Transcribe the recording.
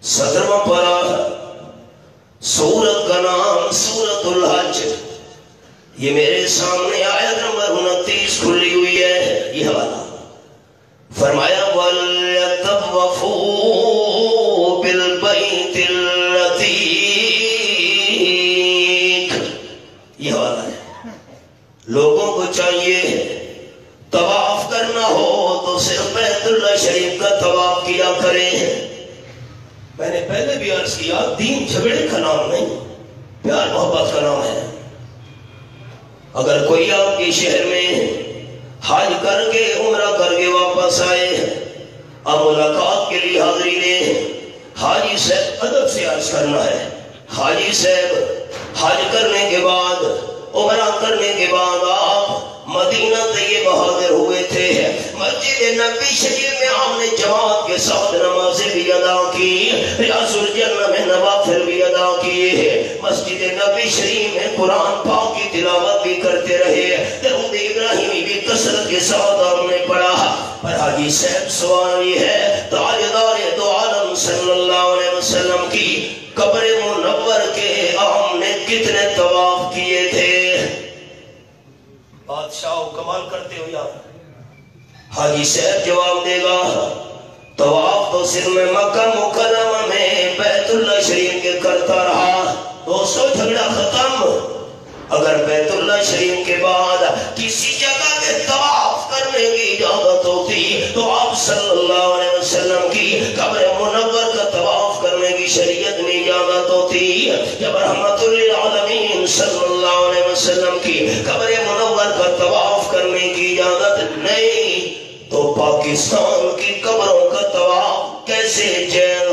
17واں پارہ، سورت کا نام سورت الحج۔ یہ میرے سامنے آیت نمبر 29 کھلی ہوئی ہے۔ یہ حوالہ فرمایا وَلْيَطَوَّفُوا بِالْبَيْتِ الْعَتِيقِ، یہ حوالہ ہے۔ لوگوں کو چاہیے طواف کرنا ہو تو صرف بیت اللہ شریف کا طواف کیا کریں۔ میں نے پہلے بھی عرض کیا، دین جھگڑے کا نام نہیں، پیار محبت کا نام ہے۔ اگر کوئی آپ کے شہر میں حج کر کے عمرہ کر کے واپس آئے، اب ملاقات کے لیے حاضری دیں، حاجی صاحب ادب سے عرض کرنا ہے، حاجی صاحب حج کرنے کے بعد عمرہ کرنے کے بعد آپ مدینہ طیبہ حاضر ہوئے تھے، مسجد نبی شریف میں آپ نے جماعت کے ساتھ نمازیں بھی ادا کی، ریاض الجنہ میں نوافل بھی ادا کیے، مسجد نبی شریف میں قرآن پاک کی تلاوت بھی کرتے رہے، درود ابراہیمی بھی کثرت کے ساتھ آپ نے پڑھا۔ پر حاجی صاحب سوال یہ ہے، تاجدار دو عالم صلی اللہ علیہ وسلم کی قبر منور کے آپ نے کتنے طواف کیے تھے؟ بادشاہ کمال کرتے ہو یار۔ حاجی صاحب جواب دے گا، طواف تو صرف میں مکہ مکرمہ میں بیت اللہ شریف کے کرتا رہا۔ دوستو جھگڑا ختم۔ اگر بیت اللہ شریف کے بعد کسی جگہ کے طواف کرنے کی اجازت ہوتی تو آپ صلی اللہ علیہ وسلم کی قبر منور کا طواف کرنے کی شریعت میں اجازت ہوتی۔ جب رحمت للعالمین صلی اللہ علیہ وسلم کی قبر منور کا طواف کرنے کی اجازت نہیں تو پاکستان کی قبروں کا طواف کیسے جائز